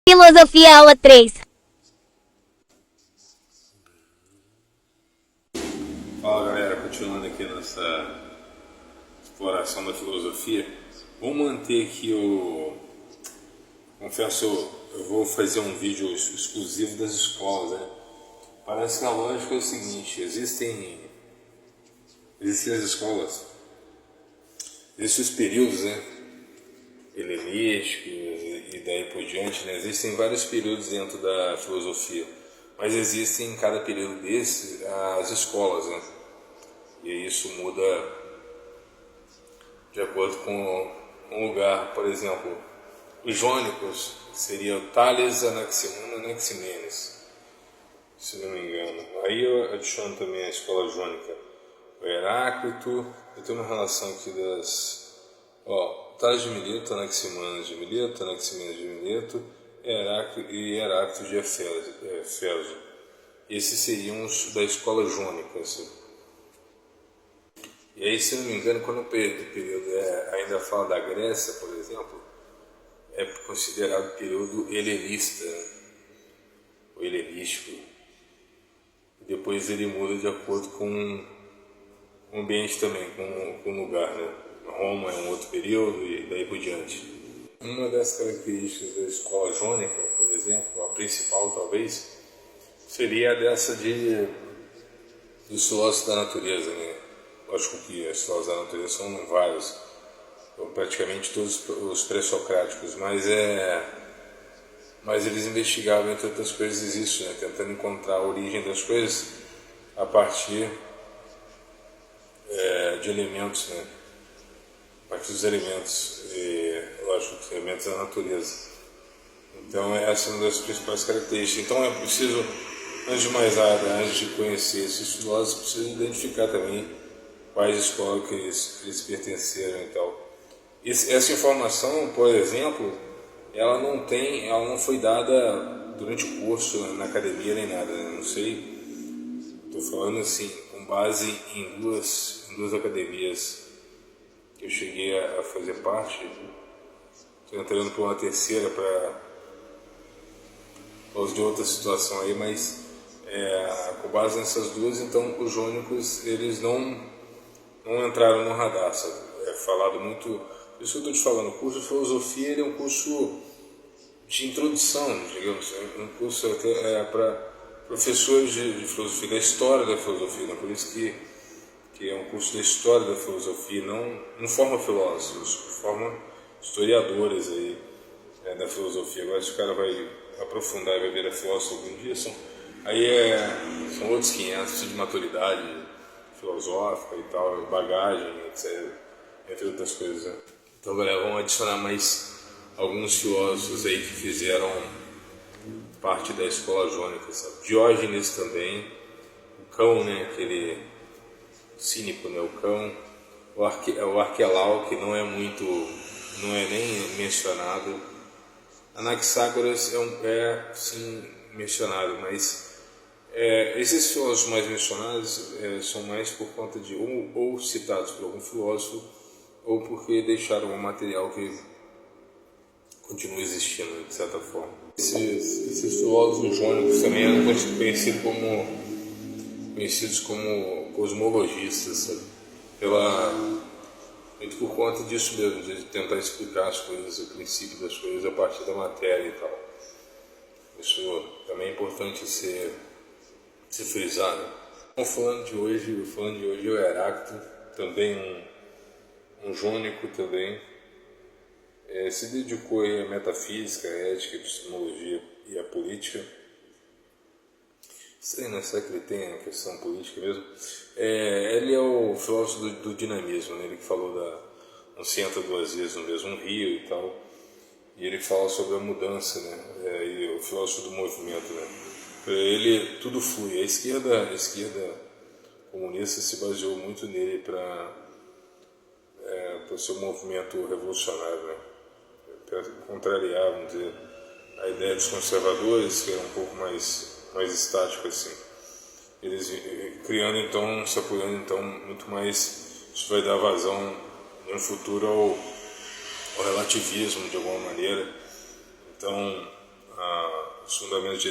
Filosofia aula 3. Fala galera, continuando aqui nessa exploração da filosofia, vou manter aqui confesso, eu vou fazer um vídeo exclusivo das escolas, né? Parece que a lógica é o seguinte, existem as escolas, existem os períodos, né? Helenísticos e daí por diante, né? Existem vários períodos dentro da filosofia, mas existem em cada período desses as escolas, né? E isso muda de acordo com o lugar. Por exemplo, os jônicos seria o Tales, Anaximandro e Anaximenes, se não me engano. Aí eu adiciono também a escola jônica, o Heráclito. Eu tenho uma relação aqui das... Tales de Mileto, Anaximandro de Mileto, Anaximenes de Mileto e Heráclito de Éfeso. Esses seriam os da escola jônica, assim. E aí, se não me engano, quando o período ainda fala da Grécia, por exemplo, é considerado período helenista, ou helenístico. E depois ele muda de acordo com o ambiente também, com o lugar, né? Roma é um outro período e daí por diante. Uma das características da escola jônica, por exemplo, a principal talvez, seria dessa dos filósofos da natureza, né? Lógico que os filósofos da natureza são vários, praticamente todos os pré-socráticos, mas eles investigavam, entre outras coisas, isso, né? Tentando encontrar a origem das coisas a partir de elementos, né? A partir dos elementos, lógico, os elementos da natureza. Então essa é uma das principais características. Então é preciso, antes de mais nada, antes de conhecer esses filósofos, preciso identificar também quais escolas que eles pertenceram e tal. Essa informação, por exemplo, ela não foi dada durante o curso na academia nem nada, né? Não sei, estou falando assim, com base em duas academias que eu cheguei a fazer parte. Estou entrando por uma terceira para causa de outra situação aí, mas com base nessas duas, então os jônicos eles não entraram no radar, sabe? É falado muito, por isso que eu estou te falando, o curso de filosofia ele é um curso de introdução, digamos, um curso até para professores de filosofia, da história da filosofia, né? Por isso que é um curso da história da filosofia, não forma filósofos, forma historiadores aí, da filosofia. Agora se o cara vai aprofundar e vai virar filósofo algum dia, são outros 500, precisa de maturidade filosófica e tal, bagagem, etc., entre outras coisas, né? Então, galera, vamos adicionar mais alguns filósofos aí que fizeram parte da escola jônica, sabe? Diógenes também, o Cão, né, aquele cínico, né, o Cão, o Arquelau, que não é nem mencionado. Anaxágoras sim mencionado, mas esses filósofos mais mencionados são mais por conta de ou citados por algum filósofo ou porque deixaram um material que continua existindo de certa forma. Esses filósofos jônicos também eram conhecidos como cosmologistas, sabe? Muito por conta disso mesmo, de tentar explicar as coisas, o princípio das coisas a partir da matéria e tal. Isso também é importante ser frisado. Então, falando de hoje é o Heráclito, também um jônico também. Se dedicou à metafísica, à ética, à epistemologia e à política. Sei, né? Será que ele tem a questão política mesmo? Ele é o filósofo do dinamismo, né? Ele que falou não se entra duas vezes no mesmo rio e tal. E ele fala sobre a mudança, né? E o filósofo do movimento, né? Para ele tudo flui. A esquerda comunista se baseou muito nele para o seu movimento revolucionário, né? Para contrariar, vamos dizer, a ideia dos conservadores, que era um pouco mais estático assim. Eles se apoiando então muito mais, isso vai dar vazão no futuro ao relativismo de alguma maneira. Então os fundamentos de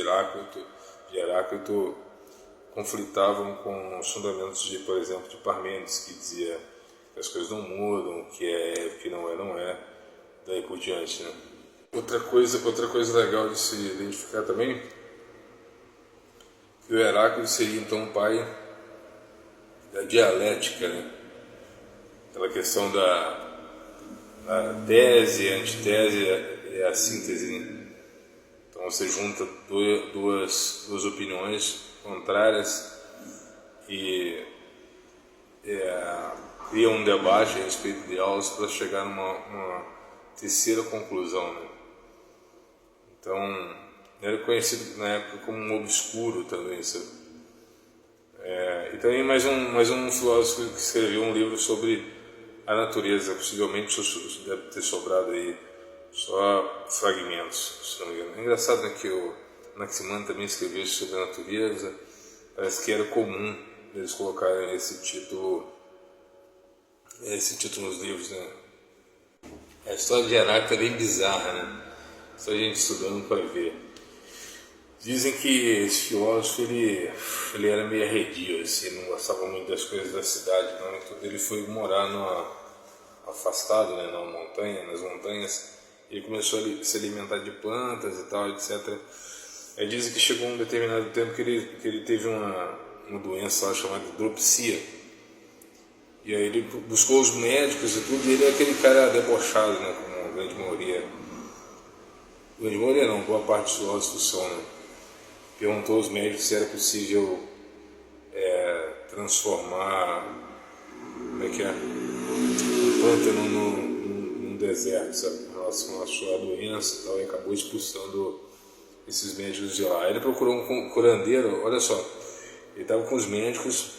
Heráclito conflitavam com os fundamentos de, por exemplo, de Parmênides, que dizia que as coisas não mudam, que é, que não é, daí por diante, né? Outra coisa legal de se identificar também, que o Heráclito seria então o pai da dialética, né? Aquela questão da tese, a antitese e a síntese, né? Então você junta duas opiniões contrárias e cria um debate a respeito de elas para chegar numa terceira conclusão, né? Então, era conhecido na época como um obscuro também, sabe? E também mais um filósofo que escreveu um livro sobre a natureza, possivelmente deve ter sobrado aí só fragmentos, se não me engano. É engraçado, né, que o Anaximandro também escreveu sobre a natureza. Parece que era comum eles colocarem esse título nos livros, né? A história de Heráclito é bem bizarra, né? Só a gente estudando para ver. Dizem que esse filósofo ele era meio arredio, assim, não gostava muito das coisas da cidade, não. Então ele foi morar afastado, né, nas montanhas. Ele começou a se alimentar de plantas e tal, etc. Aí dizem que chegou um determinado tempo que ele teve uma doença lá chamada dropsia. E aí ele buscou os médicos e tudo, e ele é aquele cara debochado, né, como a grande maioria. Grande maioria não, boa parte dos filósofos são, né? Perguntou aos médicos se era possível transformar, como é que é, um pântano num deserto, sabe, em relação à sua doença e tal, e acabou expulsando esses médicos de lá. Ele procurou um curandeiro, olha só, ele estava com os médicos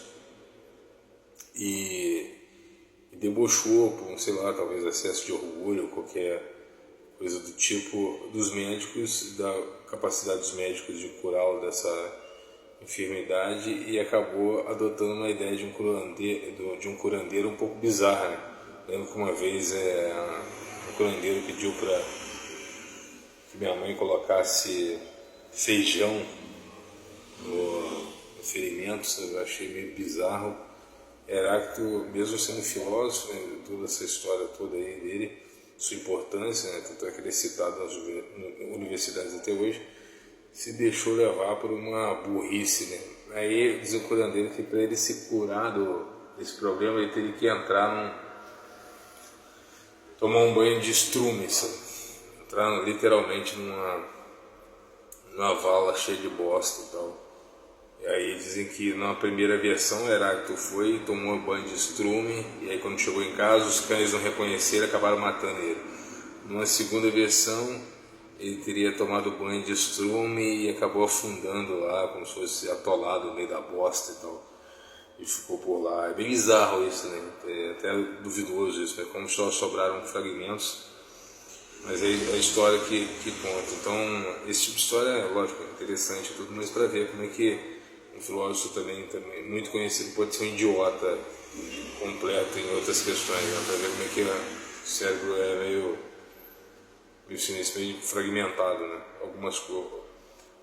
e debochou por, sei lá, talvez excesso de orgulho, qualquer coisa do tipo, dos médicos, da capacidade dos médicos de curá-lo dessa enfermidade, e acabou adotando uma ideia de um curandeiro um pouco bizarra, né? Lembro que uma vez um curandeiro pediu para que minha mãe colocasse feijão no ferimento, sabe? Eu achei meio bizarro. Heráclito, mesmo sendo filósofo, né, toda essa história toda aí dele, sua importância, né, tanto é que ele é citado nas universidades até hoje, se deixou levar por uma burrice, né? Aí diz o curandeiro que para ele se curar desse problema ele teria que tomar um banho de estrume, sabe? Entrar literalmente numa vala cheia de bosta e tal. E aí dizem que na primeira versão Heráclito foi e tomou um banho de estrume, e aí quando chegou em casa os cães não reconheceram e acabaram matando ele. Numa segunda versão ele teria tomado banho de estrume e acabou afundando lá, como se fosse atolado no meio da bosta e tal, e ficou por lá. É bem bizarro isso, né? É até duvidoso isso, né? Como só sobraram fragmentos, mas é a história que conta. Então esse tipo de história é, lógico, interessante e tudo, mas para ver como é que um filósofo também muito conhecido pode ser um idiota completo em outras questões, né? Para ver como é que o cérebro é meio sinistro, meio fragmentado, né?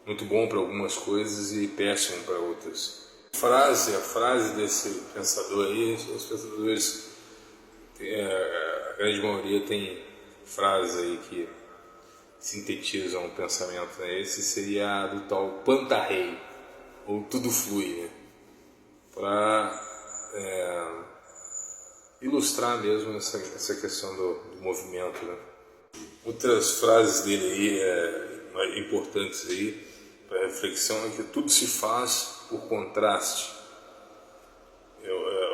Muito bom para algumas coisas e péssimo para outras. A frase desse pensador aí, os pensadores, a grande maioria tem frases aí que sintetizam o pensamento, né? Esse seria do tal Pantarrei, ou tudo flui, né? Para ilustrar mesmo essa questão do movimento, né? Outras frases dele aí, importantes aí para reflexão, é que tudo se faz por contraste,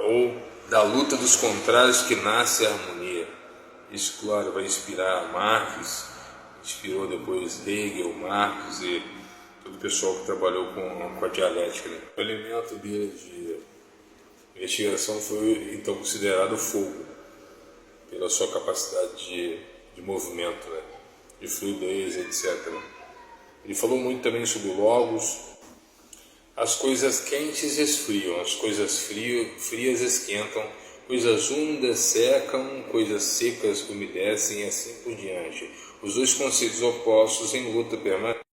ou da luta dos contrários que nasce a harmonia. Isso, claro, vai inspirar Marx, inspirou depois Hegel, Marx e todo o pessoal que trabalhou com a dialética, né? O elemento dele de investigação foi então considerado o fogo, pela sua capacidade de movimento, né? De fluidez, etc. Ele falou muito também sobre o logos. As coisas quentes esfriam, as coisas frias esquentam, coisas úmidas secam, coisas secas umedecem e assim por diante. Os dois conceitos opostos em luta permanente.